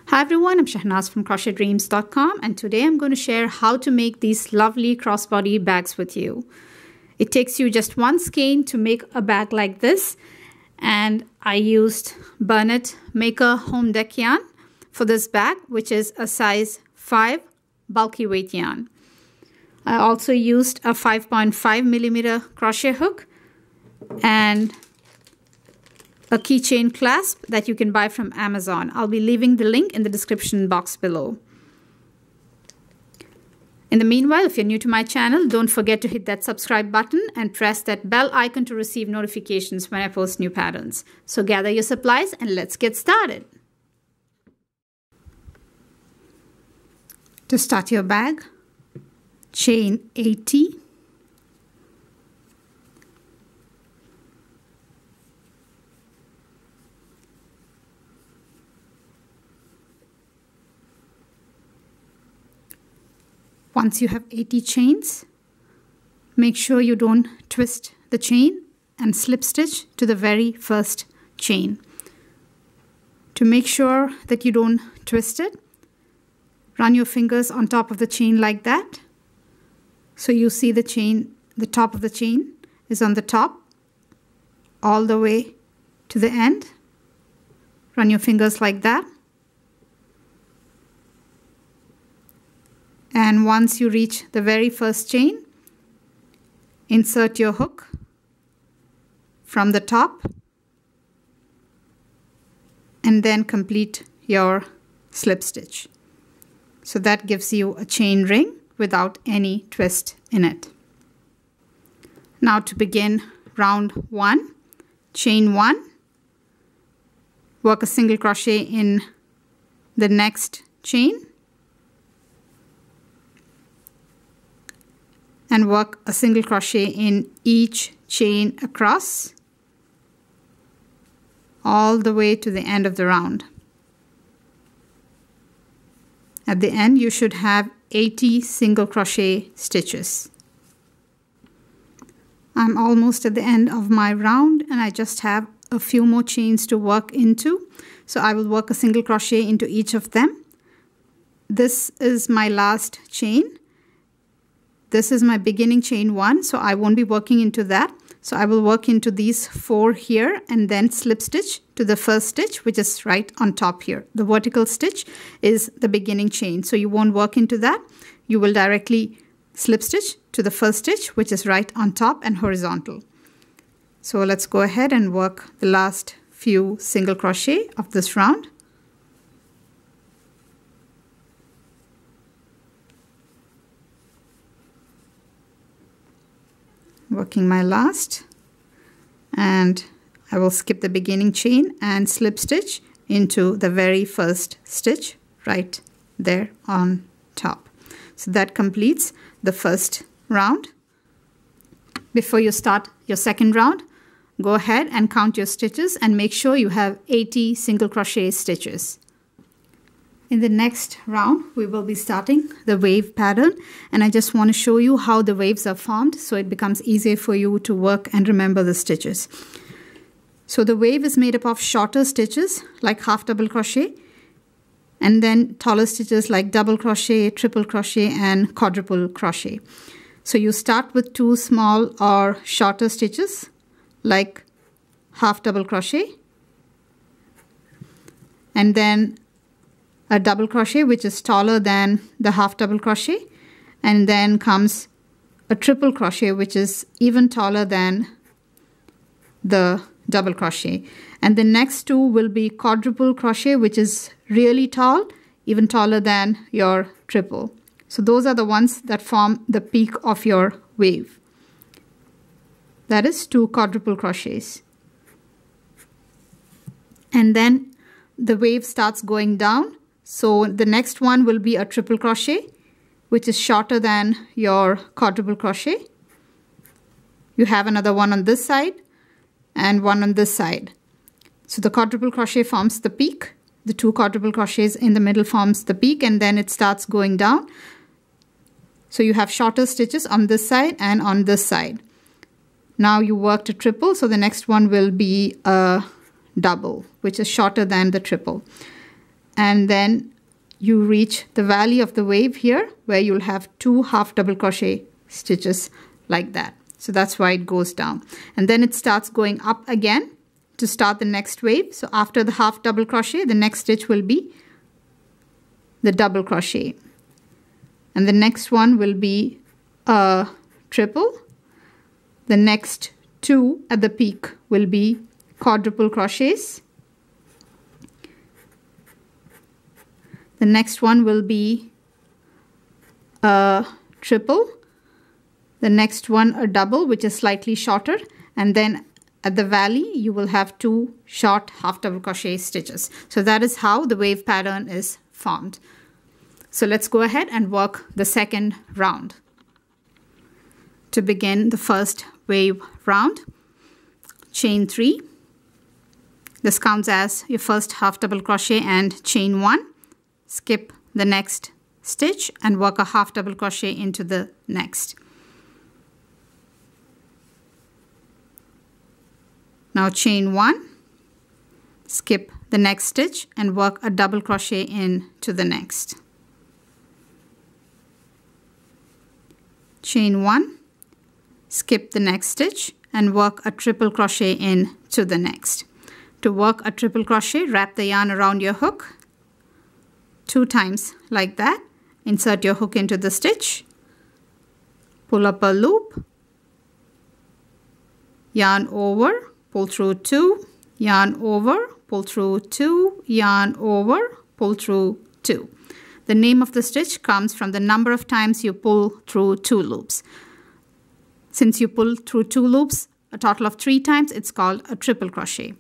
Hi everyone, I'm Shahnaz from crochetdreamz.com, and today I'm going to share how to make these lovely crossbody bags with you. It takes you just one skein to make a bag like this, and I used Bernat Maker Home Deck yarn for this bag, which is a size 5 bulky weight yarn. I also used a 5.5 millimeter crochet hook and a keychain clasp that you can buy from Amazon. I'll be leaving the link in the description box below. In the meanwhile, if you're new to my channel, don't forget to hit that subscribe button and press that bell icon to receive notifications when I post new patterns. So gather your supplies and let's get started. To start your bag, chain 80. Once you have 80 chains, make sure you don't twist the chain and slip stitch to the very first chain. To make sure that you don't twist it, run your fingers on top of the chain like that. So you see the chain, the top of the chain is on the top all the way to the end. Run your fingers like that. And once you reach the very first chain, insert your hook from the top and then complete your slip stitch. So that gives you a chain ring without any twist in it. Now to begin round 1, chain 1, work a single crochet in the next chain, and work a single crochet in each chain across all the way to the end of the round. At the end, you should have 80 single crochet stitches. I'm almost at the end of my round and I just have a few more chains to work into. So I will work a single crochet into each of them. This is my last chain. This is my beginning chain 1, so I won't be working into that. So I will work into these 4 here and then slip stitch to the first stitch, which is right on top here. The vertical stitch is the beginning chain, so you won't work into that. You will directly slip stitch to the first stitch, which is right on top and horizontal. So let's go ahead and work the last few single crochet of this round. Working my last, and I will skip the beginning chain and slip stitch into the very first stitch right there on top. So that completes the first round. Before you start your second round, go ahead and count your stitches and make sure you have 80 single crochet stitches. In the next round, we will be starting the wave pattern, and I just want to show you how the waves are formed so it becomes easier for you to work and remember the stitches. So the wave is made up of shorter stitches like half double crochet, and then taller stitches like double crochet, triple crochet, and quadruple crochet. So you start with 2 small or shorter stitches like half double crochet, and then a double crochet which is taller than the half double crochet, and then comes a triple crochet which is even taller than the double crochet, and the next 2 will be quadruple crochet which is really tall, even taller than your triple. So those are the ones that form the peak of your wave. That is 2 quadruple crochets, and then the wave starts going down. So the next one will be a triple crochet, which is shorter than your quadruple crochet. You have another one on this side and one on this side. So the quadruple crochet forms the peak. The 2 quadruple crochets in the middle forms the peak, and then it starts going down. So you have shorter stitches on this side and on this side. Now you worked a triple, so the next one will be a double, which is shorter than the triple. and then you reach the valley of the wave here, where you'll have 2 half double crochet stitches like that. So that's why it goes down. And then it starts going up again to start the next wave. So after the half double crochet, the next stitch will be the double crochet. And the next one will be a triple. The next 2 at the peak will be quadruple crochets. The next one will be a triple. The next one a double, which is slightly shorter. And then at the valley, you will have 2 short half double crochet stitches. So that is how the wave pattern is formed. So let's go ahead and work the second round. To begin the first wave round, chain 3. This counts as your first half double crochet and chain 1. Skip the next stitch and work a half double crochet into the next. Now chain 1, skip the next stitch and work a double crochet into the next. Chain 1, skip the next stitch and work a triple crochet into the next. To work a triple crochet, wrap the yarn around your hook 2 times like that. Insert your hook into the stitch, pull up a loop, yarn over, pull through 2, yarn over, pull through 2, yarn over, pull through 2. The name of the stitch comes from the number of times you pull through 2 loops. Since you pull through 2 loops a total of 3 times, it's called a triple crochet.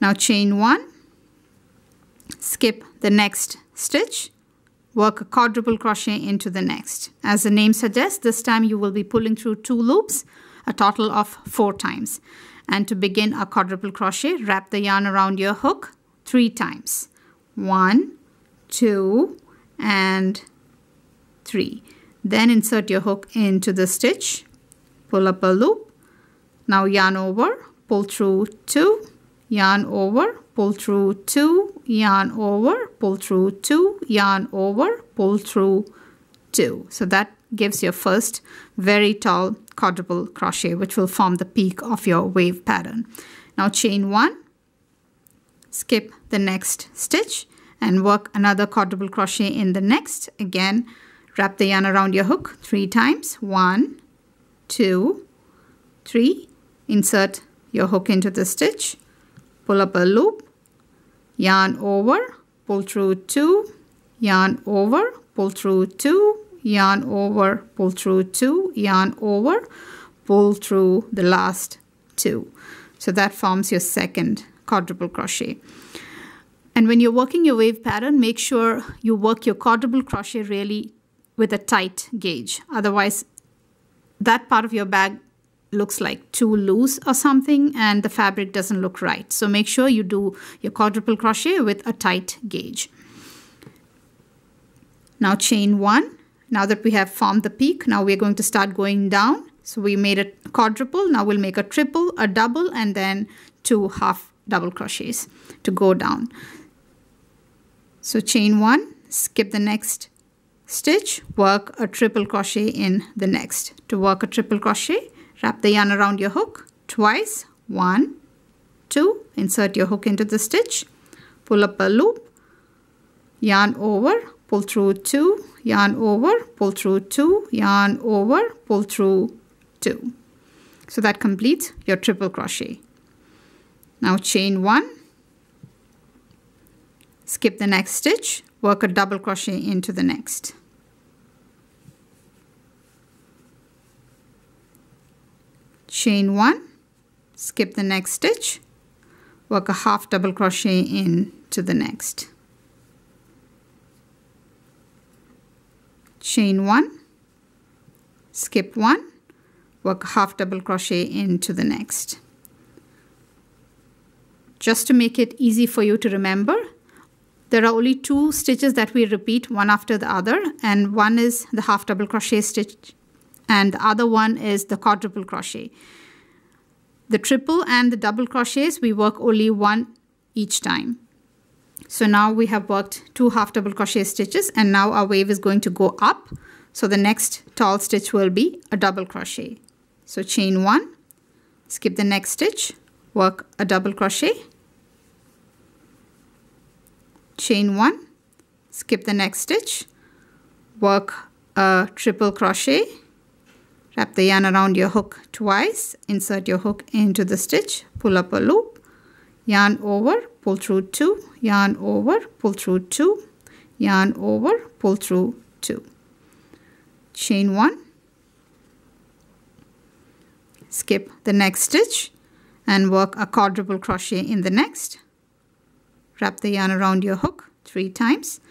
Now chain 1, skip the next stitch, work a quadruple crochet into the next. As the name suggests, this time you will be pulling through 2 loops a total of 4 times. And to begin a quadruple crochet, wrap the yarn around your hook 3 times. 1, 2, and 3. Then insert your hook into the stitch, pull up a loop. Now yarn over, pull through 2, yarn over, pull through 2, yarn over, pull through 2, yarn over, pull through 2. So that gives your first very tall quadruple crochet, which will form the peak of your wave pattern. Now chain 1, skip the next stitch and work another quadruple crochet in the next. Again, wrap the yarn around your hook 3 times. 1, 2, 3. Insert your hook into the stitch, pull up a loop, yarn over, pull through 2, yarn over, pull through 2, yarn over, pull through 2, yarn over, pull through the last 2. So that forms your second quadruple crochet. And when you're working your wave pattern, make sure you work your quadruple crochet really with a tight gauge. Otherwise, that part of your bag looks like too loose or something and the fabric doesn't look right. So make sure you do your quadruple crochet with a tight gauge. Now chain 1. Now that we have formed the peak, now we're going to start going down. So we made a quadruple. Now we'll make a triple, a double, and then 2 half double crochets to go down. So chain 1, skip the next stitch, work a triple crochet in the next. To work a triple crochet, wrap the yarn around your hook twice. 1, 2, insert your hook into the stitch, pull up a loop, yarn over, pull through 2, yarn over, pull through 2, yarn over, pull through 2. So that completes your triple crochet. Now chain 1, skip the next stitch, work a double crochet into the next. Chain 1, skip the next stitch, work a half double crochet into the next. Chain 1, skip 1, work a half double crochet into the next. Just to make it easy for you to remember, there are only 2 stitches that we repeat one after the other, and one is the half double crochet stitch and the other one is the quadruple crochet. The triple and the double crochets we work only one each time. So now we have worked 2 half double crochet stitches, and now our wave is going to go up. So the next tall stitch will be a double crochet. So chain 1, skip the next stitch, work a double crochet, chain 1, skip the next stitch, work a triple crochet, wrap the yarn around your hook twice, insert your hook into the stitch, pull up a loop, yarn over, pull through 2, yarn over, pull through 2, yarn over, pull through 2. Chain 1, skip the next stitch and work a quadruple crochet in the next. Wrap the yarn around your hook 3 times.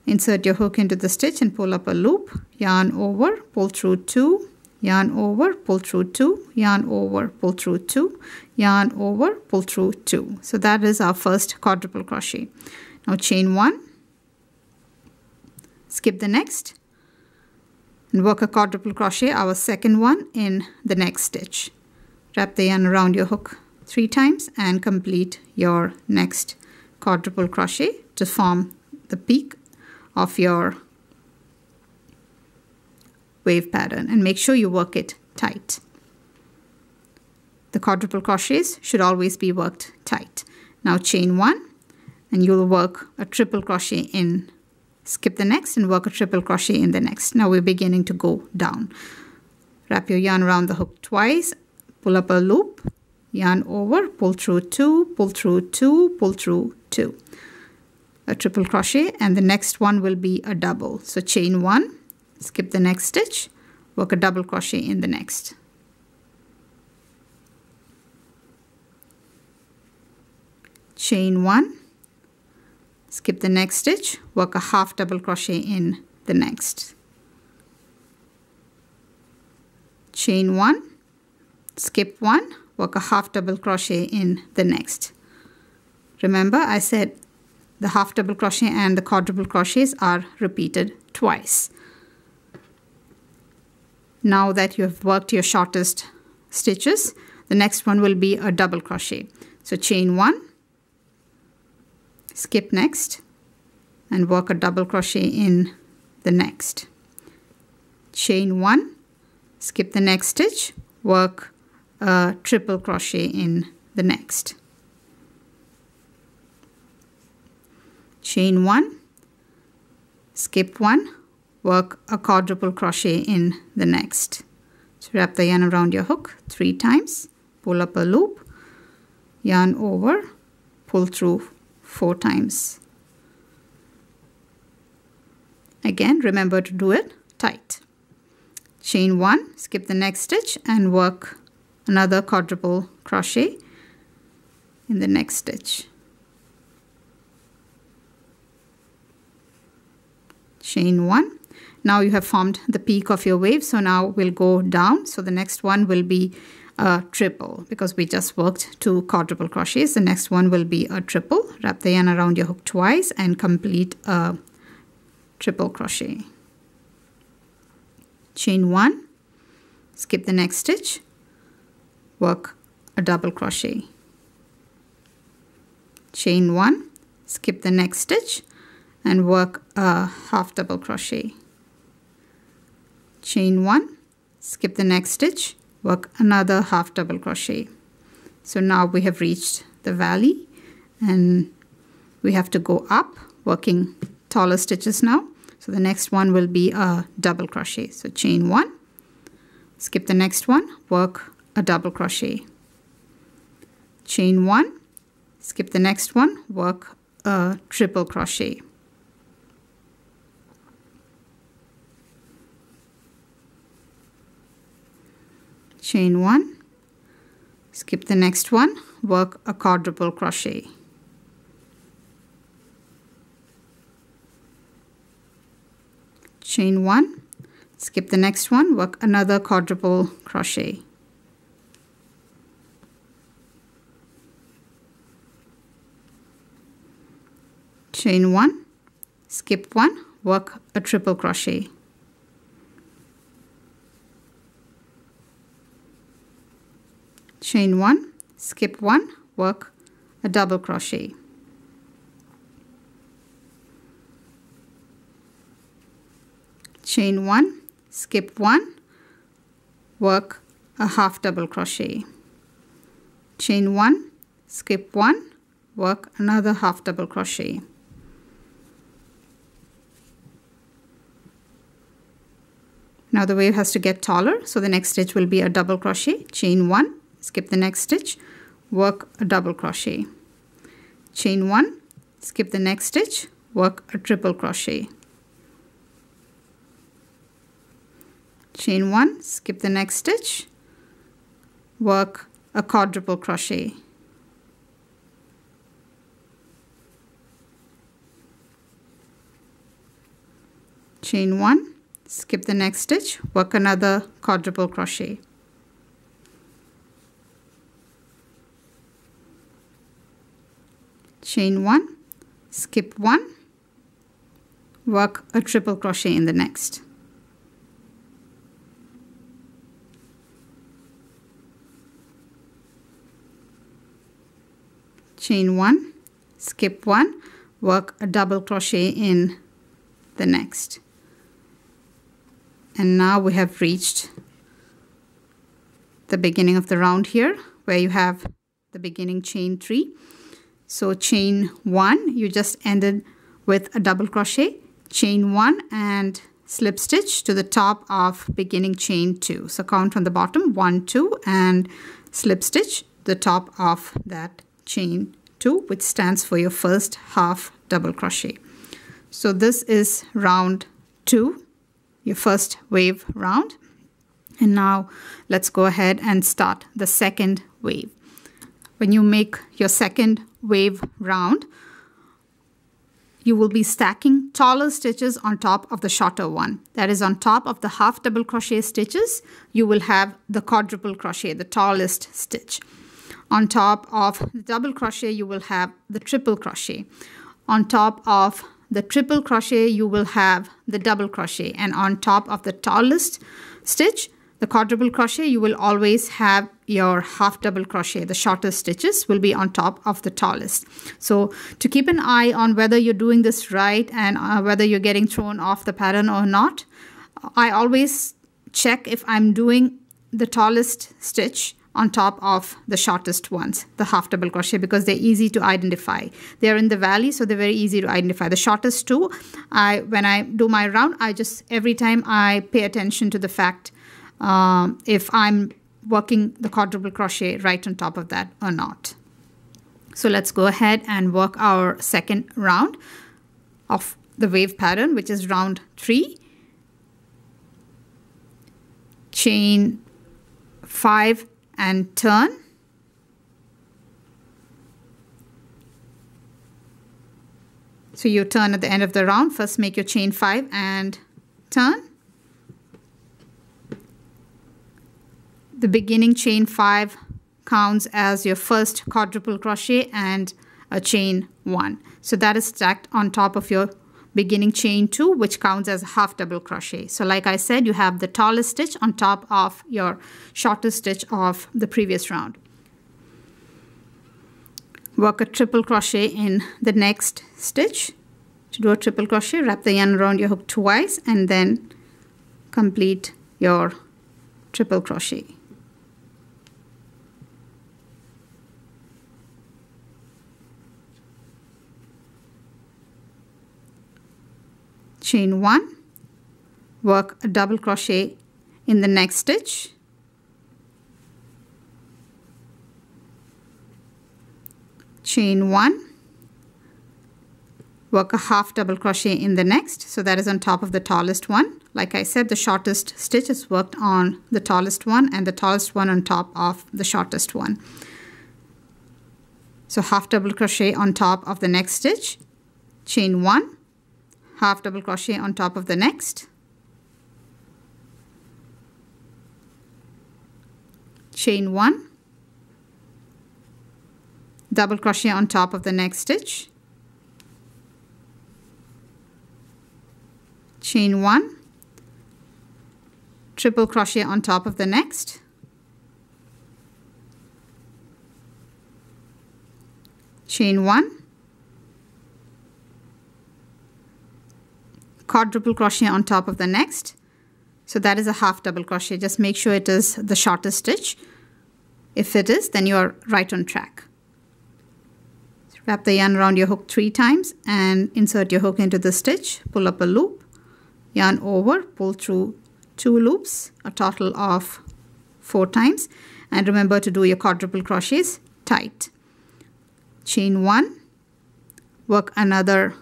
Insert your hook into the stitch and pull up a loop, yarn over, pull through 2, yarn over, pull through 2, yarn over, pull through 2, yarn over, pull through 2. So that is our first quadruple crochet. Now chain 1, skip the next, and work a quadruple crochet, our second one, in the next stitch. Wrap the yarn around your hook 3 times and complete your next quadruple crochet to form the peak of your wave pattern, and make sure you work it tight. The quadruple crochets should always be worked tight. Now chain 1, and you'll work a triple crochet in, skip the next and work a triple crochet in the next. Now we're beginning to go down. Wrap your yarn around the hook twice, pull up a loop, yarn over, pull through 2, pull through 2, pull through 2. A triple crochet, and the next one will be a double. So chain 1, skip the next stitch, work a double crochet in the next. Chain 1, skip the next stitch, work a half double crochet in the next. Chain 1, skip 1, work a half double crochet in the next. Remember, I said the half double crochet and the quadruple crochets are repeated twice. Now that you have worked your shortest stitches, the next one will be a double crochet. So chain 1, skip next, and work a double crochet in the next. Chain 1, skip the next stitch, work a triple crochet in the next. Chain 1, skip 1, work a quadruple crochet in the next. So wrap the yarn around your hook 3 times, pull up a loop, yarn over, pull through 4 times. Again, remember to do it tight. Chain 1, skip the next stitch and work another quadruple crochet in the next stitch. Chain 1. Now you have formed the peak of your wave, so now we'll go down. So the next one will be a triple, because we just worked 2 quadruple crochets. The next one will be a triple. Wrap the yarn around your hook twice and complete a triple crochet. Chain 1, skip the next stitch, work a double crochet. Chain 1, skip the next stitch and work a half double crochet. Chain 1, skip the next stitch, work another half double crochet. So now we have reached the valley and we have to go up, working taller stitches now. So the next one will be a double crochet. So chain 1, skip the next one, work a double crochet. Chain 1, skip the next one, work a triple crochet. Chain 1, skip the next one, work a quadruple crochet. Chain 1, skip the next one, work another quadruple crochet. Chain 1, skip 1, work a triple crochet. Chain 1, skip 1, work a double crochet. chain 1, skip 1, work a half double crochet, chain 1, skip 1, work another half double crochet, now the wave has to get taller, so the next stitch will be a double crochet, chain 1, skip the next stitch, work a double crochet, chain 1, skip the next stitch, work a triple crochet, chain 1, skip the next stitch, work a quadruple crochet, chain 1, skip the next stitch, work another quadruple crochet, chain 1, skip 1, work a triple crochet in the next, chain 1, skip 1, work a double crochet in the next. And now we have reached the beginning of the round here, where you have the beginning chain 3. So chain 1, you just ended with a double crochet, chain 1 and slip stitch to the top of beginning chain 2. So count from the bottom, 1, 2, and slip stitch the top of that chain 2, which stands for your first half double crochet. So this is round 2, your first wave round. And now let's go ahead and start the second wave. When you make your second wave round, you will be stacking taller stitches on top of the shorter one. That is, on top of the half double crochet stitches, you will have the quadruple crochet, the tallest stitch. On top of the double crochet, you will have the triple crochet. On top of the triple crochet, you will have the double crochet, and on top of the tallest stitch, the quadruple crochet, you will always have your half double crochet. The shortest stitches will be on top of the tallest. So to keep an eye on whether you're doing this right and whether you're getting thrown off the pattern or not, I always check if I'm doing the tallest stitch on top of the shortest ones, the half double crochet, because they're easy to identify. They're in the valley, so they're very easy to identify. The shortest two, when I do my round, every time I pay attention to the fact if I'm working the quadruple crochet right on top of that or not. So let's go ahead and work our second round of the wave pattern, which is round 3. Chain 5 and turn. So you turn at the end of the round. First make your chain 5 and turn. The beginning chain 5 counts as your first quadruple crochet and a chain 1. So that is stacked on top of your beginning chain 2, which counts as a half double crochet. So like I said, you have the tallest stitch on top of your shortest stitch of the previous round. Work a triple crochet in the next stitch. To do a triple crochet, wrap the yarn around your hook twice and then complete your triple crochet. Chain 1, work a double crochet in the next stitch, chain 1, work a half double crochet in the next, so that is on top of the tallest one. Like I said, the shortest stitch is worked on the tallest one and the tallest one on top of the shortest one. So half double crochet on top of the next stitch, chain 1, half double crochet on top of the next, chain 1, double crochet on top of the next stitch, chain 1, triple crochet on top of the next, chain 1, quadruple crochet on top of the next. So that is a half double crochet. Just make sure it is the shortest stitch. If it is, then you are right on track. So wrap the yarn around your hook 3 times and insert your hook into the stitch. Pull up a loop, yarn over, pull through 2 loops, a total of 4 times. And remember to do your quadruple crochets tight. Chain 1, work another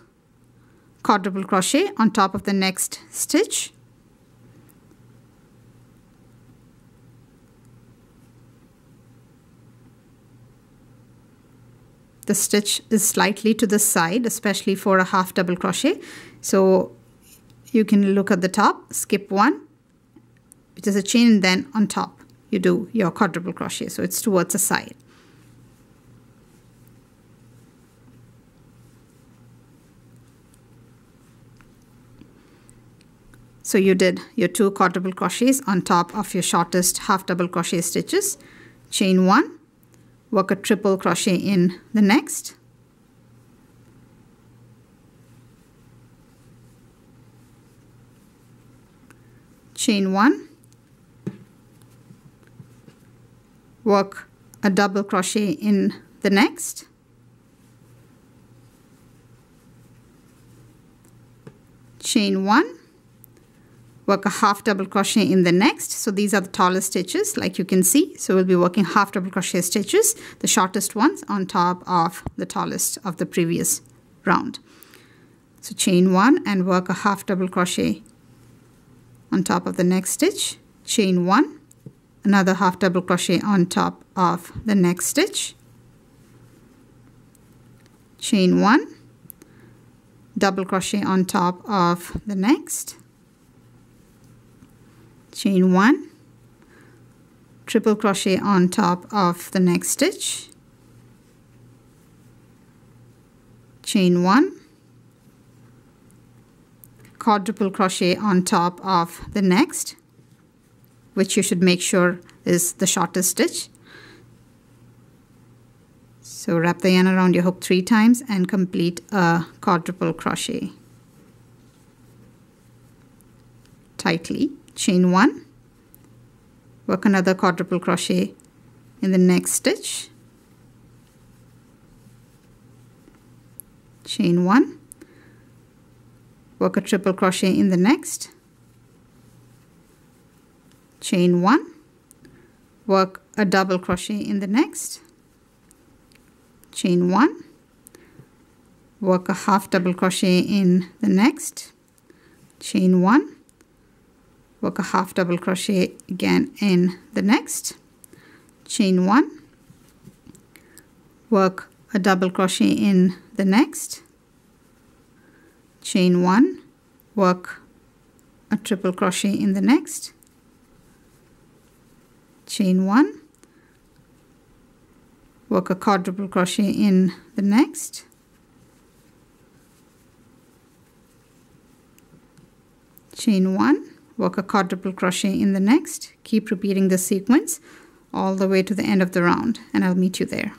quadruple crochet on top of the next stitch. The stitch is slightly to the side, especially for a half double crochet. So you can look at the top, skip 1, which is a chain, and then on top you do your quadruple crochet. So it's towards the side. So you did your 2 quadruple crochets on top of your shortest half double crochet stitches. Chain 1, work a triple crochet in the next. Chain 1, work a double crochet in the next. Chain 1, work a half double crochet in the next. So these are the tallest stitches, like you can see. So we'll be working half double crochet stitches, the shortest ones on top of the tallest of the previous round. So chain 1 and work a half double crochet on top of the next stitch. Chain 1, another half double crochet on top of the next stitch. Chain 1, double crochet on top of the next. Chain 1, triple crochet on top of the next stitch. Chain 1, quadruple crochet on top of the next, which you should make sure is the shortest stitch. So wrap the yarn around your hook 3 times and complete a quadruple crochet tightly. Chain 1, work another quadruple crochet in the next stitch. Chain 1, work a triple crochet in the next. Chain 1, work a double crochet in the next. Chain 1, work a half double crochet in the next. Chain 1, work a half double crochet again in the next. Chain 1, work a double crochet in the next. Chain 1, work a triple crochet in the next. Chain 1, work a quadruple crochet in the next. Chain 1, work a quadruple crochet in the next. Keep repeating the sequence all the way to the end of the round, and I'll meet you there.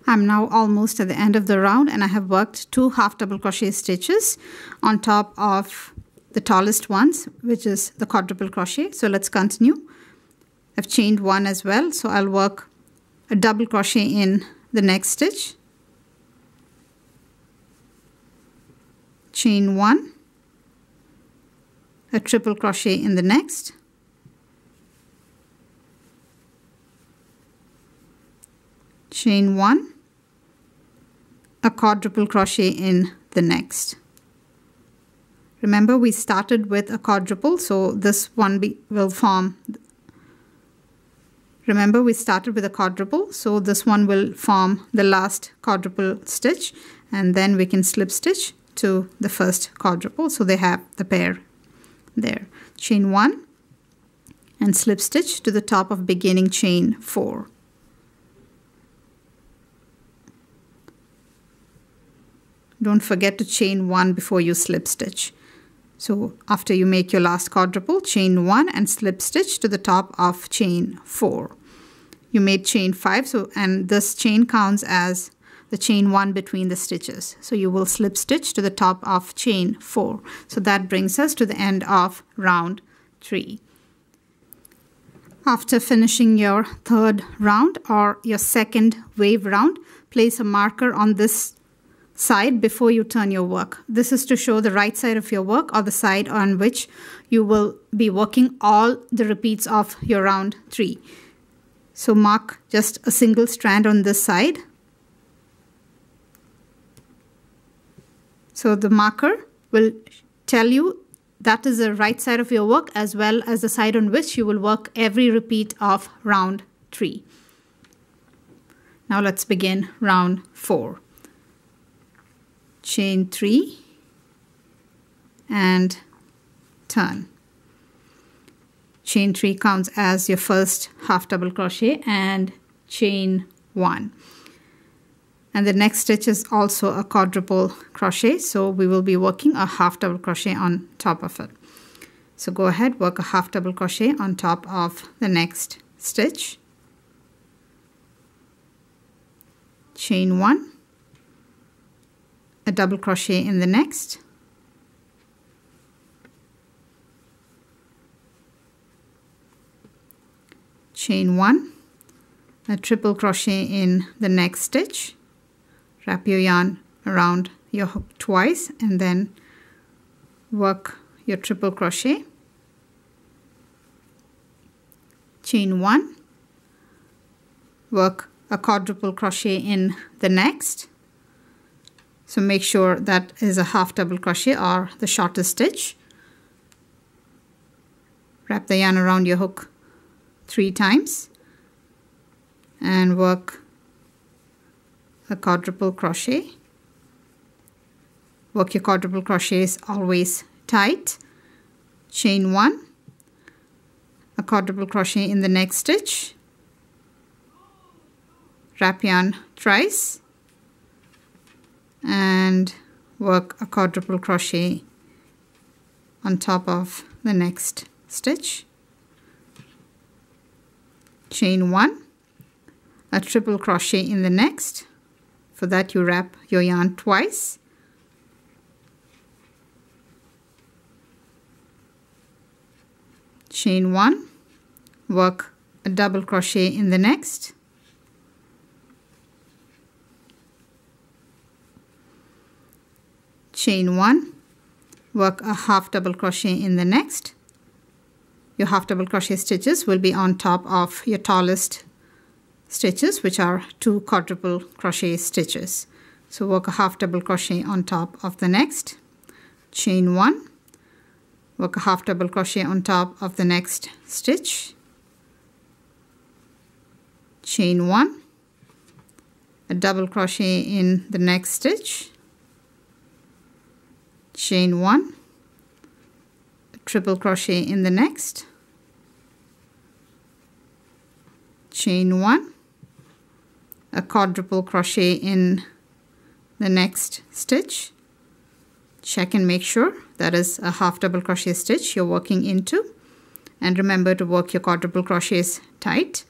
I'm now almost at the end of the round, and I have worked 2 half double crochet stitches on top of the tallest ones, which is the quadruple crochet. So let's continue. I've chained 1 as well, so I'll work a double crochet in the next stitch. Chain 1, a triple crochet in the next. Chain 1, a quadruple crochet in the next. Remember, we started with a quadruple, so this one will form. Remember, we started with a quadruple, so this one will form the last quadruple stitch, and then we can slip stitch to the first quadruple, so they have the pair there. Chain 1 and slip stitch to the top of beginning chain 4. Don't forget to chain 1 before you slip stitch. So after you make your last quadruple, chain 1 and slip stitch to the top of chain 4. You made chain 5, and this chain counts as the chain 1 between the stitches. So you will slip stitch to the top of chain 4. So that brings us to the end of round 3. After finishing your third round or your second wave round, place a marker on this side before you turn your work. This is to show the right side of your work or the side on which you will be working all the repeats of your round 3. So mark just a single strand on this side. So the marker will tell you that is the right side of your work as well as the side on which you will work every repeat of round 3. Now let's begin round 4. Chain 3 and turn. Chain 3 counts as your first half double crochet and chain 1. And the next stitch is also a quadruple crochet, so we will be working a half double crochet on top of it. So go ahead, work a half double crochet on top of the next stitch. Chain 1, a double crochet in the next, chain 1, a triple crochet in the next stitch. Wrap your yarn around your hook twice and then work your triple crochet. Chain 1, work a quadruple crochet in the next. So make sure that is a half double crochet or the shortest stitch. Wrap the yarn around your hook 3 times and work a quadruple crochet. Work your quadruple crochets always tight. Chain 1, a quadruple crochet in the next stitch. Wrap yarn thrice and work a quadruple crochet on top of the next stitch. Chain 1, a triple crochet in the next. For that you wrap your yarn twice. Chain 1, work a double crochet in the next. Chain 1, work a half double crochet in the next. Your half double crochet stitches will be on top of your tallest stitches, which are 2 quadruple crochet stitches. So work a half double crochet on top of the next. Chain 1, work a half double crochet on top of the next stitch. Chain 1, a double crochet in the next stitch. Chain 1, a triple crochet in the next. Chain 1, a quadruple crochet in the next stitch. Check and make sure that is a half double crochet stitch you're working into, and remember to work your quadruple crochets tight.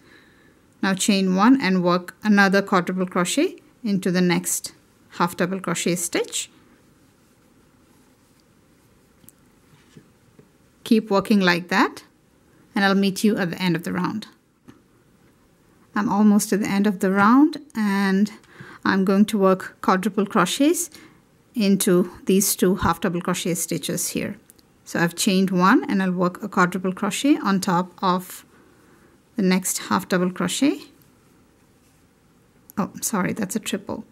Now chain 1 and work another quadruple crochet into the next half double crochet stitch. Keep working like that and I'll meet you at the end of the round. I'm almost at the end of the round and I'm going to work quadruple crochets into these 2 half double crochet stitches here. So I've chained 1 and I'll work a quadruple crochet on top of the next half double crochet. Oh, sorry, that's a triple.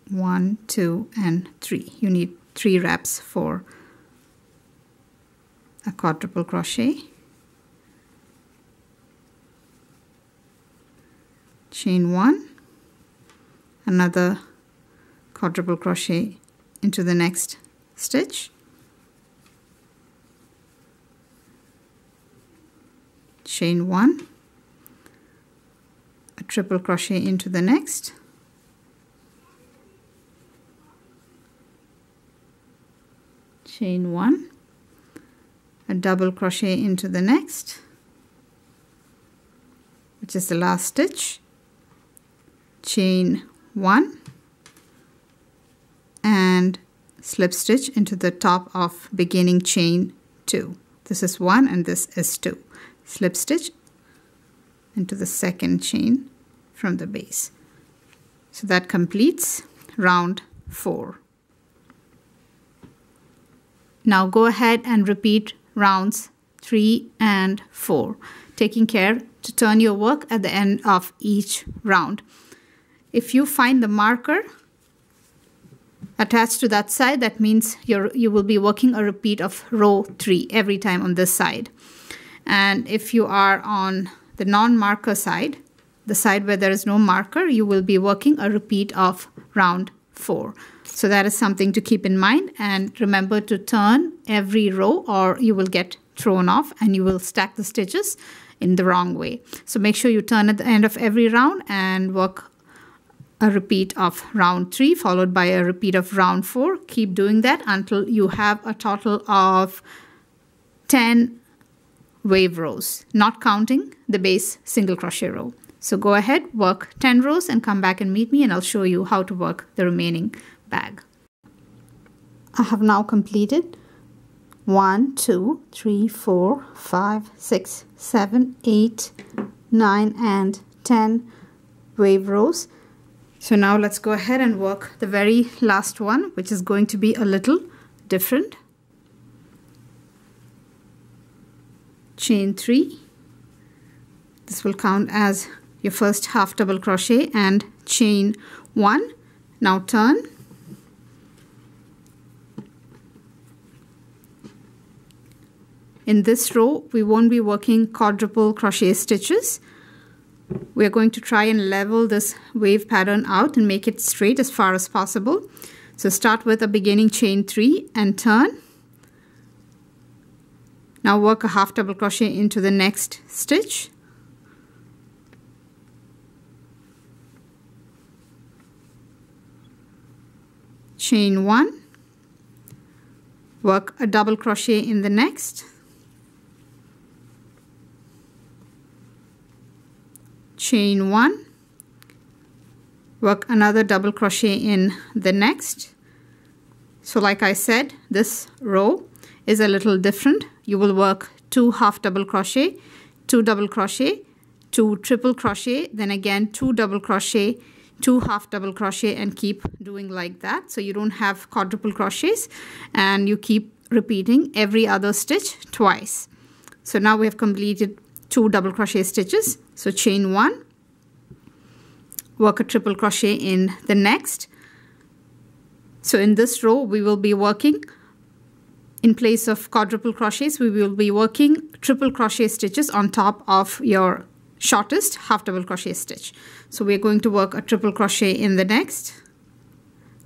1, 2, and 3. You need 3 wraps for a quadruple crochet. Chain 1, another quadruple crochet into the next stitch. Chain 1, a triple crochet into the next. Chain 1, a double crochet into the next, which is the last stitch. Chain 1 and slip stitch into the top of beginning chain 2. This is 1 and this is 2. Slip stitch into the second chain from the base. So that completes round 4. Now go ahead and repeat rounds 3 and 4, taking care to turn your work at the end of each round. If you find the marker attached to that side, that means you will be working a repeat of row 3 every time on this side. And if you are on the non-marker side, the side where there is no marker, you will be working a repeat of round 4. So that is something to keep in mind, and remember to turn every row or you will get thrown off and you will stack the stitches in the wrong way. So make sure you turn at the end of every round and work a repeat of round 3 followed by a repeat of round 4. Keep doing that until you have a total of 10 wave rows, not counting the base single crochet row. So go ahead, work 10 rows and come back and meet me, and I'll show you how to work the remaining bag. I have now completed 1, 2, 3, 4, 5, 6, 7, 8, 9 and 10 wave rows. So now let's go ahead and work the very last one, which is going to be a little different. Chain 3. This will count as your first half double crochet, and chain 1. Now turn. In this row, we won't be working quadruple crochet stitches. We are going to try and level this wave pattern out and make it straight as far as possible. So start with a beginning chain 3 and turn. Now work a half double crochet into the next stitch. Chain 1. Work a double crochet in the next. Chain 1, work another double crochet in the next. So like I said, this row is a little different. You will work 2 half double crochet, 2 double crochet, 2 triple crochet, then again 2 double crochet, 2 half double crochet, and keep doing like that. So you don't have quadruple crochets, and you keep repeating every other stitch twice. So now we have completed 2 double crochet stitches. So chain 1, work a triple crochet in the next. So in this row we will be working, in place of quadruple crochets, we will be working triple crochet stitches on top of your shortest half double crochet stitch. So we're going to work a triple crochet in the next,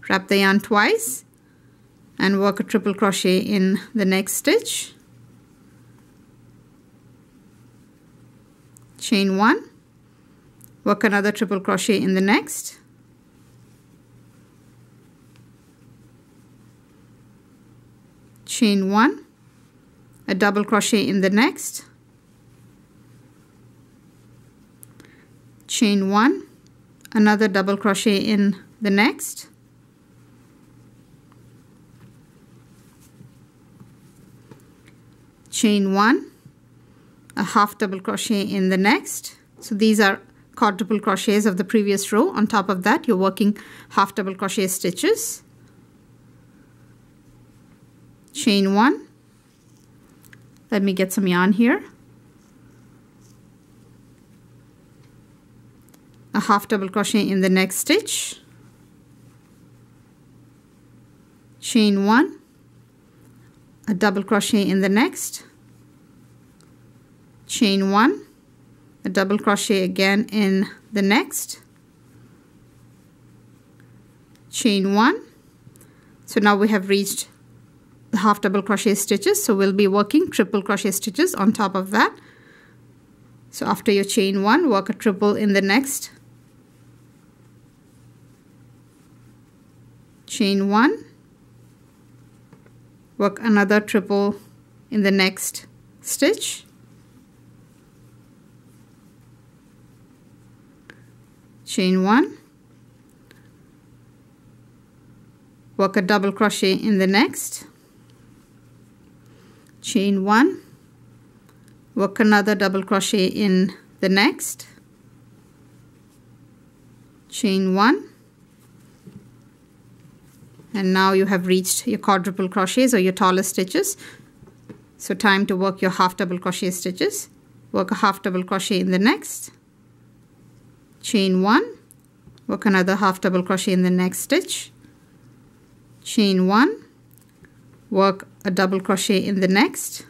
wrap the yarn twice and work a triple crochet in the next stitch. Chain 1, work another triple crochet in the next, chain 1, a double crochet in the next, chain 1, another double crochet in the next, chain 1, a half double crochet in the next. So these are quadruple crochets of the previous row. On top of that, you're working half double crochet stitches. Chain 1. Let me get some yarn here. A half double crochet in the next stitch. Chain 1. A double crochet in the next. Chain 1, a double crochet again in the next, chain 1. So now we have reached the half double crochet stitches, so we'll be working triple crochet stitches on top of that. So after your chain 1, work a triple in the next, chain 1, work another triple in the next stitch, chain 1, work a double crochet in the next, chain 1, work another double crochet in the next, chain 1, and now you have reached your quadruple crochets or your tallest stitches. So time to work your half double crochet stitches. Work a half double crochet in the next, chain 1, work another half double crochet in the next stitch, chain 1, work a double crochet in the next,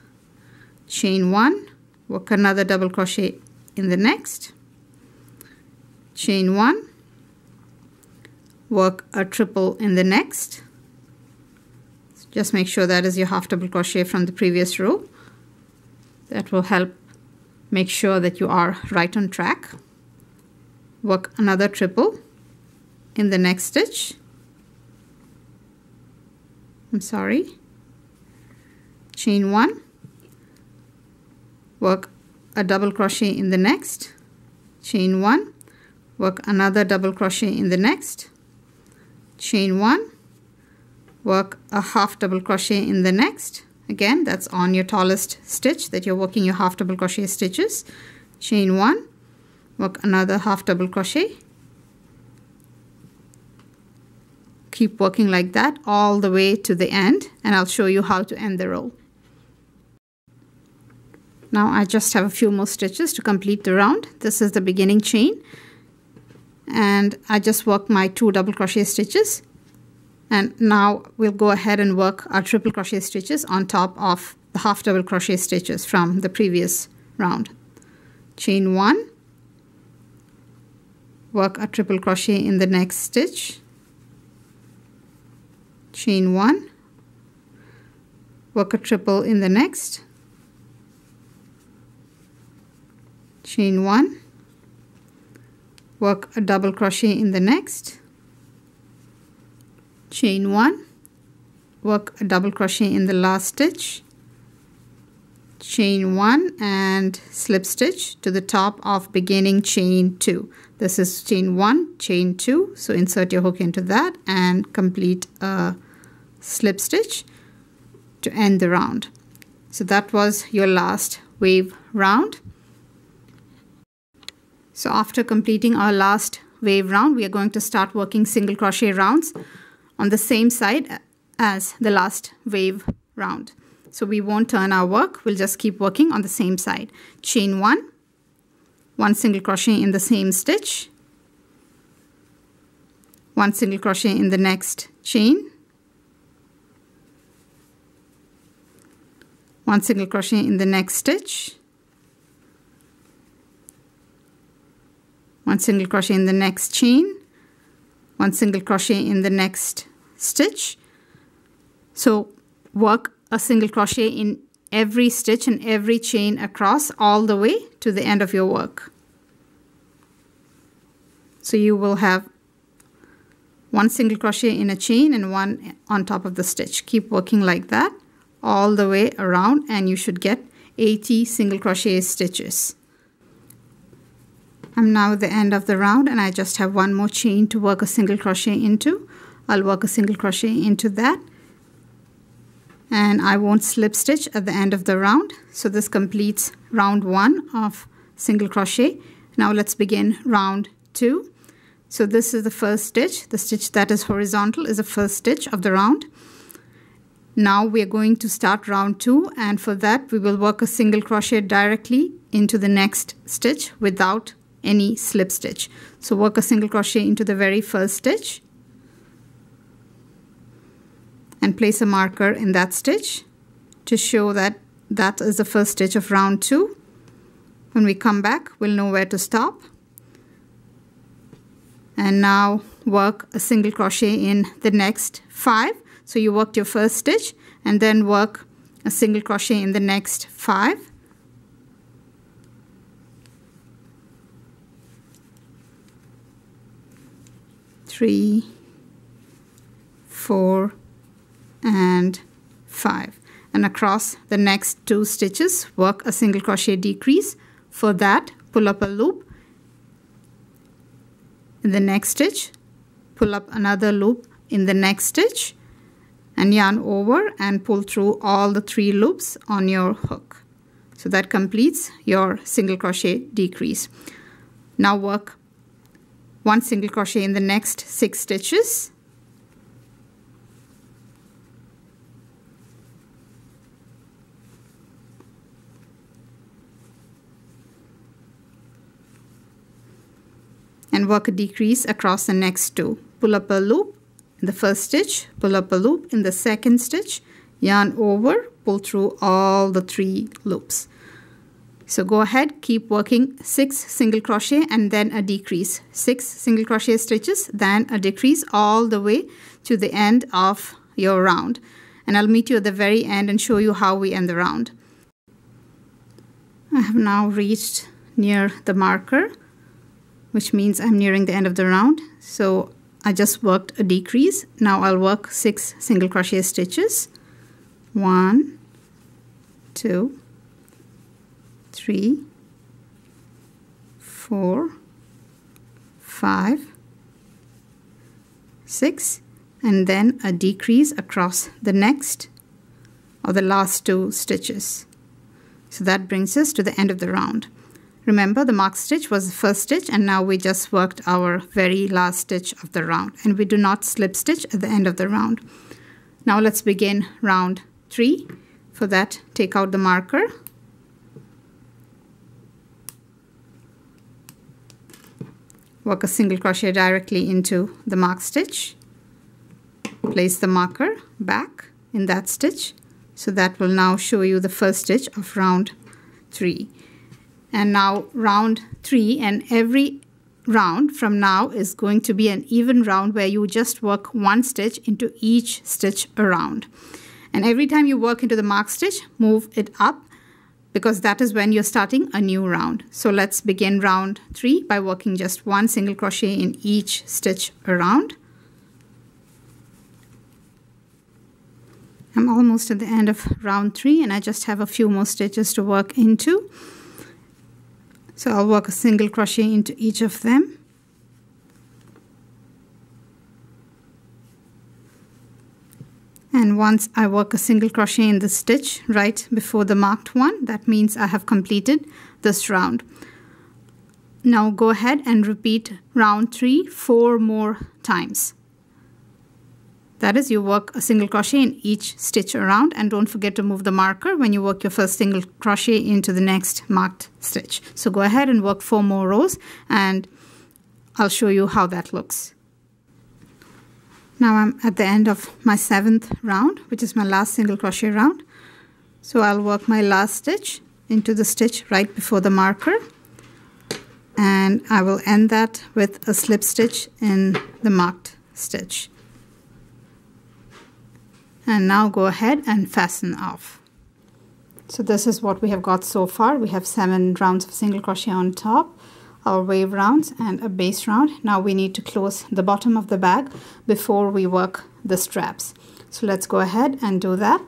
chain 1, work another double crochet in the next, chain 1, work a triple in the next. Just make sure that is your half double crochet from the previous row. That will help make sure that you are right on track. Work another triple in the next stitch. Chain 1, work a double crochet in the next, chain 1, work another double crochet in the next, chain 1, work a half double crochet in the next. Again, that's on your tallest stitch that you're working your half double crochet stitches. Chain 1, work another half double crochet. Keep working like that all the way to the end, and I'll show you how to end the row. Now I just have a few more stitches to complete the round. This is the beginning chain, and I just worked my 2 double crochet stitches. And now we'll go ahead and work our triple crochet stitches on top of the half double crochet stitches from the previous round. Chain 1, work a triple crochet in the next stitch, chain 1, work a triple in the next, chain 1, work a double crochet in the next, chain 1, work a double crochet in the last stitch, chain 1 and slip stitch to the top of beginning chain 2. This is chain 1, chain 2, so insert your hook into that and complete a slip stitch to end the round. So that was your last wave round. So after completing our last wave round, we are going to start working single crochet rounds on the same side as the last wave round. So we won't turn our work, we'll just keep working on the same side. Chain 1, 1 single crochet in the same stitch, 1 single crochet in the next chain, 1 single crochet in the next stitch, 1 single crochet in the next chain, 1 single crochet in the next stitch. So work a single crochet in every stitch and every chain across all the way to the end of your work. So you will have 1 single crochet in a chain and 1 on top of the stitch. Keep working like that all the way around and you should get 80 single crochet stitches. I'm now at the end of the round and I just have 1 more chain to work a single crochet into. I'll work a single crochet into that and I won't slip stitch at the end of the round. So this completes round 1 of single crochet. Now let's begin round 2. So this is the first stitch. The stitch that is horizontal is the first stitch of the round. Now we are going to start round 2 and for that we will work a single crochet directly into the next stitch without any slip stitch. So work a single crochet into the very first stitch and place a marker in that stitch to show that that is the first stitch of round 2. When we come back, we'll know where to stop. And now work a single crochet in the next 5. So you worked your first stitch and then work a single crochet in the next 5. 3, 4 and 5, and across the next 2 stitches work a single crochet decrease. For that, pull up a loop in the next stitch, pull up another loop in the next stitch and yarn over and pull through all the 3 loops on your hook. So that completes your single crochet decrease. Now work 1 single crochet in the next 6 stitches. And work a decrease across the next 2. Pull up a loop in the first stitch, pull up a loop in the second stitch, yarn over, pull through all the 3 loops. So go ahead, keep working 6 single crochet and then a decrease. 6 single crochet stitches, then a decrease all the way to the end of your round. And I'll meet you at the very end and show you how we end the round. I have now reached near the marker, which means I'm nearing the end of the round. So I just worked a decrease. Now I'll work 6 single crochet stitches. 1, 2, 3, 4, 5, 6, and then a decrease across the next or the last 2 stitches. So that brings us to the end of the round. Remember, the mark stitch was the first stitch, and now we just worked our very last stitch of the round, and we do not slip stitch at the end of the round. Now let's begin round 3. For that, take out the marker. Work a single crochet directly into the mark stitch. Place the marker back in that stitch. So that will now show you the first stitch of round 3. And now round 3, and every round from now is going to be an even round where you just work 1 stitch into each stitch around. And every time you work into the mark stitch, move it up, because that is when you're starting a new round. So let's begin round 3 by working just 1 single crochet in each stitch around. I'm almost at the end of round 3 and I just have a few more stitches to work into. So I'll work a single crochet into each of them. And once I work a single crochet in the stitch right before the marked one, that means I have completed this round. Now go ahead and repeat round 3 4 more times. That is, you work a single crochet in each stitch around, and don't forget to move the marker when you work your first single crochet into the next marked stitch. So go ahead and work 4 more rows, and I'll show you how that looks. Now I'm at the end of my 7th round, which is my last single crochet round. So I'll work my last stitch into the stitch right before the marker, and I will end that with a slip stitch in the marked stitch. And now go ahead and fasten off. So this is what we have got so far. We have 7 rounds of single crochet on top, our wave rounds, and a base round. Now we need to close the bottom of the bag before we work the straps. So let's go ahead and do that.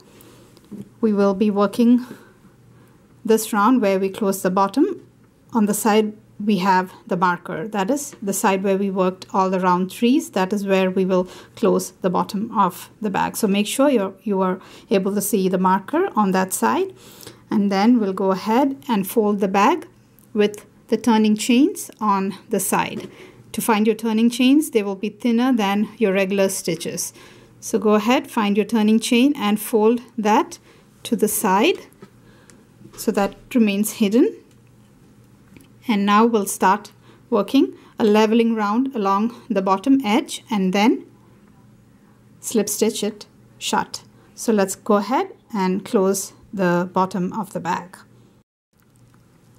We will be working this round where we close the bottom. On the side we have the marker, that is the side where we worked all the round 3s. That is where we will close the bottom of the bag. So make sure you are able to see the marker on that side, and then we'll go ahead and fold the bag with the turning chains on the side. To find your turning chains, they will be thinner than your regular stitches. So go ahead, find your turning chain and fold that to the side so that remains hidden. And now we'll start working a leveling round along the bottom edge and then slip stitch it shut. So let's go ahead and close the bottom of the bag.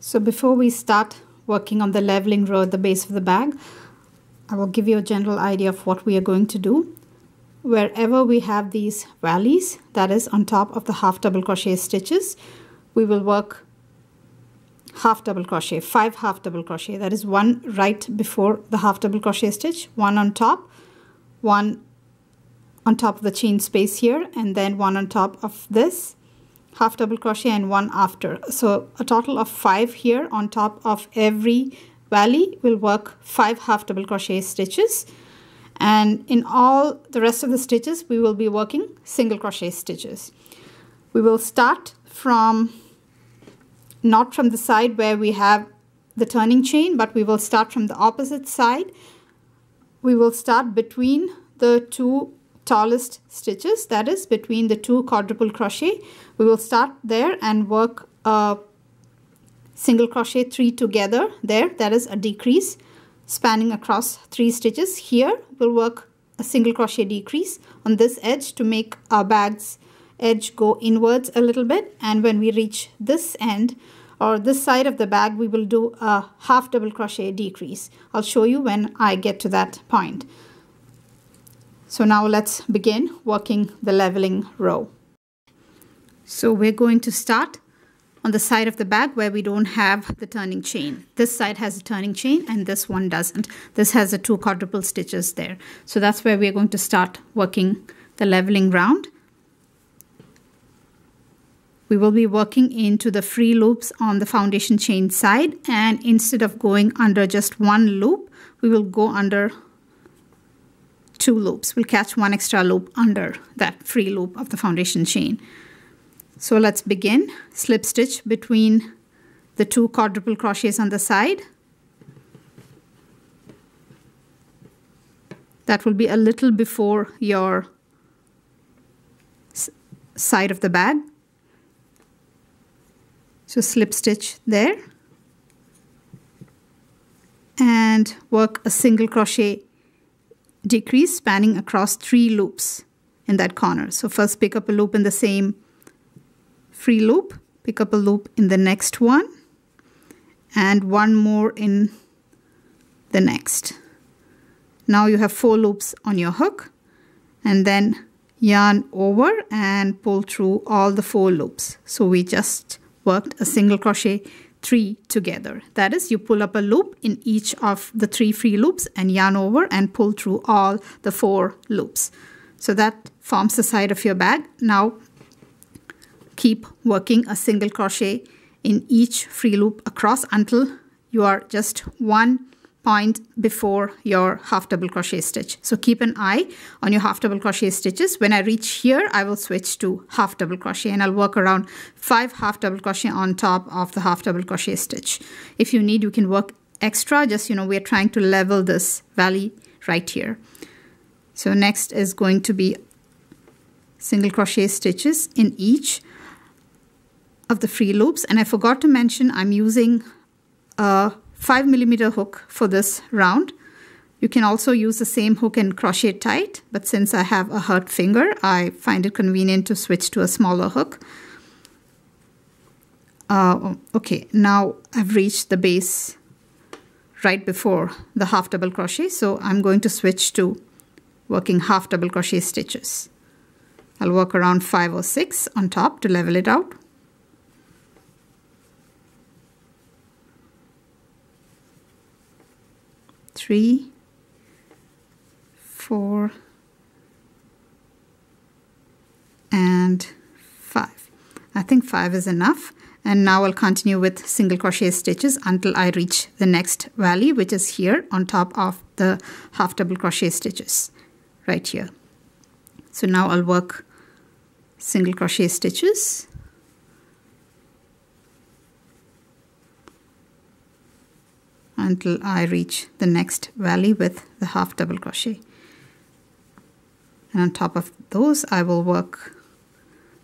So before we start working on the leveling row at the base of the bag, I will give you a general idea of what we are going to do. Wherever we have these valleys, that is on top of the half double crochet stitches, we will work half double crochet, 5 half double crochet. That is 1 right before the half double crochet stitch, 1 on top, 1 on top of the chain space here, and then 1 on top of this half double crochet and 1 after. So a total of 5 here on top of every valley. Will work 5 half double crochet stitches, And in all the rest of the stitches, we will be working single crochet stitches. We will start from, not from the side where we have the turning chain, but we will start from the opposite side. We will start between the two tallest stitches, that is between the two quadruple crochet. We will start there and work a single crochet 3 together there, that is a decrease spanning across 3 stitches. Here we'll work a single crochet decrease on this edge to make our bag's edge go inwards a little bit, and when we reach this end or this side of the bag, we will do a half double crochet decrease. I'll show you when I get to that point. So now let's begin working the leveling row. So we're going to start on the side of the bag where we don't have the turning chain. This side has a turning chain and this one doesn't. This has the 2 quadruple stitches there. So that's where we're going to start working the leveling round. We will be working into the free loops on the foundation chain side, and instead of going under just 1 loop, we will go under 2 loops. We'll catch 1 extra loop under that free loop of the foundation chain. So let's begin. Slip stitch between the 2 quadruple crochets on the side. That will be a little before your side of the bag. So slip stitch there and work a single crochet decrease spanning across 3 loops in that corner. So first pick up a loop in the same free loop, pick up a loop in the next one, and 1 more in the next. Now you have 4 loops on your hook, and then yarn over and pull through all the 4 loops. So we just worked a single crochet 3 together. That is, you pull up a loop in each of the 3 free loops and yarn over and pull through all the 4 loops. So that forms the side of your bag. Now keep working a single crochet in each free loop across until you are just 1 point before your half double crochet stitch. So keep an eye on your half double crochet stitches. When I reach here, I will switch to half double crochet and I'll work around 5 half double crochet on top of the half double crochet stitch. If you need, you can work extra. Just, we're trying to level this valley right here. So next is going to be single crochet stitches in each of the free loops. And I forgot to mention, I'm using a 5mm hook for this round. You can also use the same hook and crochet tight, but since I have a hurt finger, I find it convenient to switch to a smaller hook. Okay, now I've reached the base right before the half double crochet, so I'm going to switch to working half double crochet stitches. I'll work around 5 or 6 on top to level it out. 3, 4, and 5. I think 5 is enough. And now I'll continue with single crochet stitches until I reach the next valley, which is here on top of the half double crochet stitches right here. So now I'll work single crochet stitches until I reach the next valley with the half double crochet. And on top of those, I will work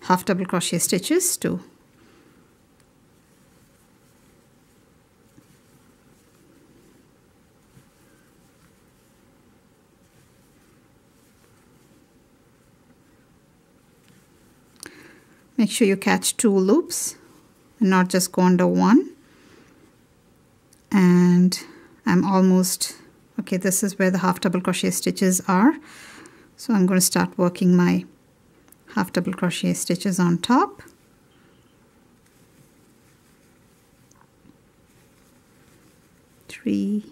half double crochet stitches to make sure you catch 2 loops and not just go under 1. And I'm almost, okay, this is where the half double crochet stitches are. So I'm going to start working my half double crochet stitches on top. Three,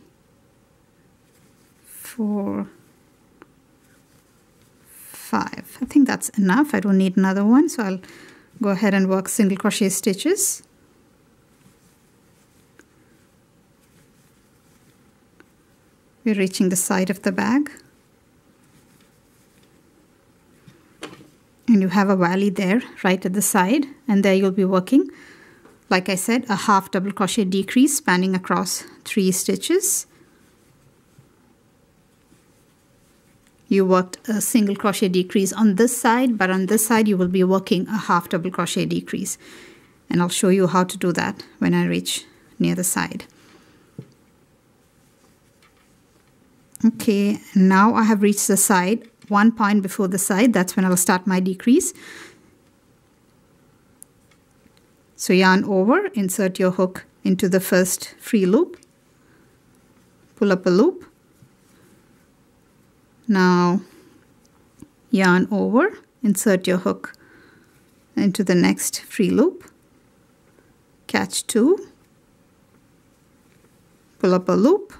4, 5. I think that's enough. I don't need another one, so I'll go ahead and work single crochet stitches. We're reaching the side of the bag. and you have a valley there right at the side, and there you'll be working, like I said, a half double crochet decrease spanning across 3 stitches. You worked a single crochet decrease on this side, but on this side you will be working a half double crochet decrease, and I'll show you how to do that when I reach near the side. Okay, now I have reached the side, 1 point before the side. That's when I'll start my decrease. So yarn over, insert your hook into the first free loop, pull up a loop. Now yarn over, insert your hook into the next free loop, catch 2, pull up a loop,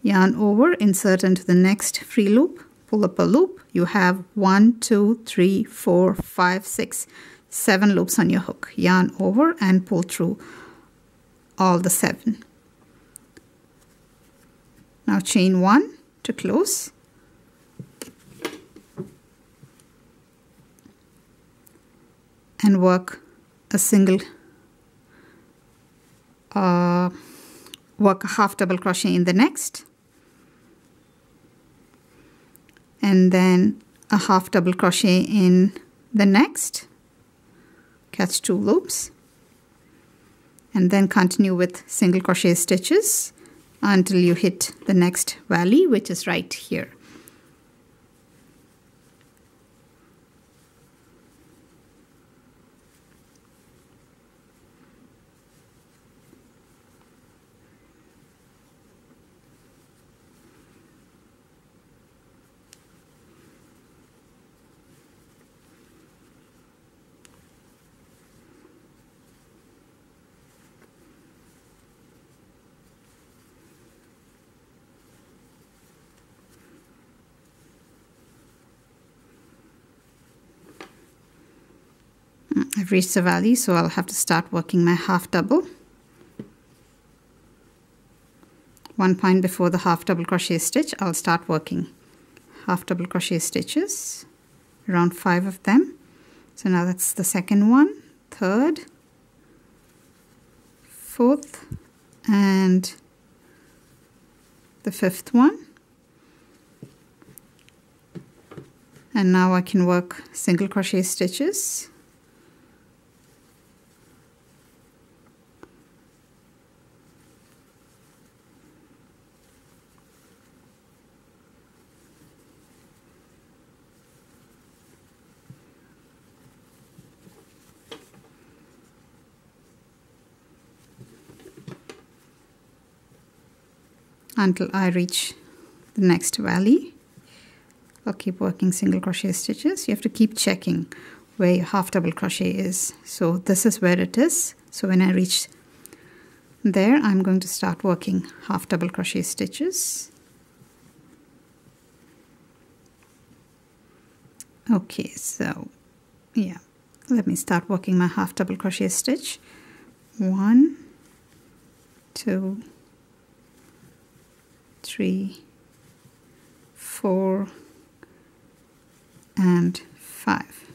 yarn over, insert into the next free loop, pull up a loop. You have 1, 2, 3, 4, 5, 6, 7 loops on your hook. Yarn over and pull through all the 7. Now chain 1 to close. And work a single, work a half double crochet in the next, and then a half double crochet in the next, catch 2 loops, and then continue with single crochet stitches until you hit the next valley, which is right here. I've reached the valley, so I'll have to start working my half double. 1 point before the half double crochet stitch, I'll start working half double crochet stitches, around 5 of them. So now that's the second one, third, fourth, and the 5th one. And now I can work single crochet stitches. Until I reach the next valley. I'll keep working single crochet stitches. You have to keep checking where your half double crochet is. So this is where it is. So when I reach there, I'm going to start working half double crochet stitches. Okay, so yeah, let me start working my half double crochet stitch. 1, 2, 3, 4, and 5.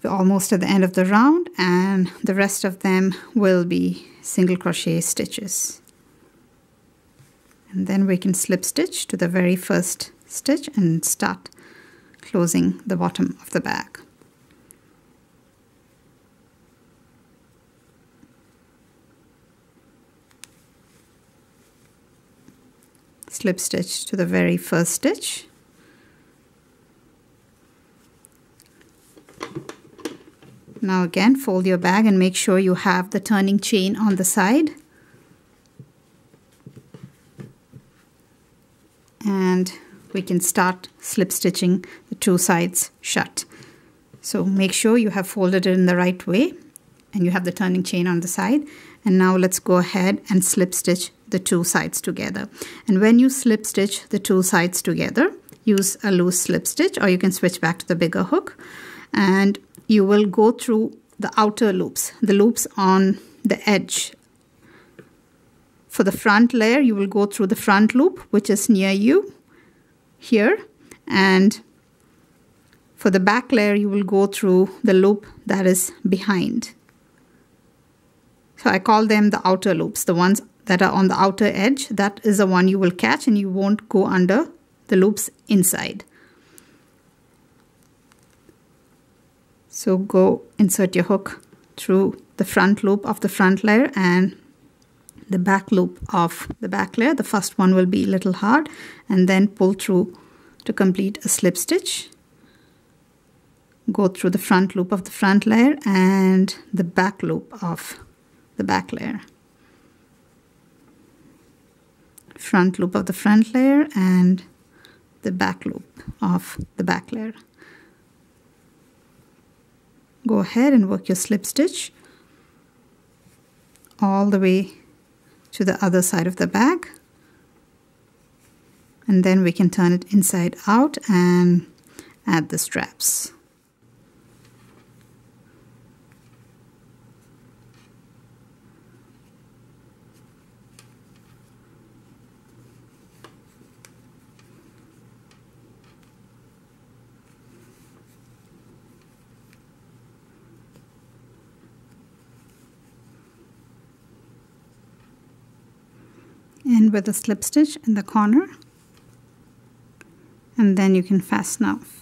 We're almost at the end of the round, and the rest of them will be single crochet stitches. And then we can slip stitch to the very first stitch and start closing the bottom of the bag. Slip stitch to the very first stitch. Now again, fold your bag and make sure you have the turning chain on the side. And we can start slip stitching the 2 sides shut. So make sure you have folded it in the right way and you have the turning chain on the side. And now let's go ahead and slip stitch the 2 sides together. And when you slip stitch the 2 sides together, use a loose slip stitch, or you can switch back to the bigger hook, and you will go through the outer loops, the loops on the edge. For the front layer, you will go through the front loop, which is near you here, and For the back layer, you will go through the loop that is behind. So I call them the outer loops, the ones that are on the outer edge. That is the one you will catch and you won't go under the loops inside. So go insert your hook through the front loop of the front layer and the back loop of the back layer. The first one will be a little hard, and then pull through to complete a slip stitch. Go through the front loop of the front layer and the back loop of the back layer. Front loop of the front layer and the back loop of the back layer. Go ahead and work your slip stitch all the way to the other side of the bag, and then we can turn it inside out and add the straps. And with a slip stitch in the corner, and then you can fasten off.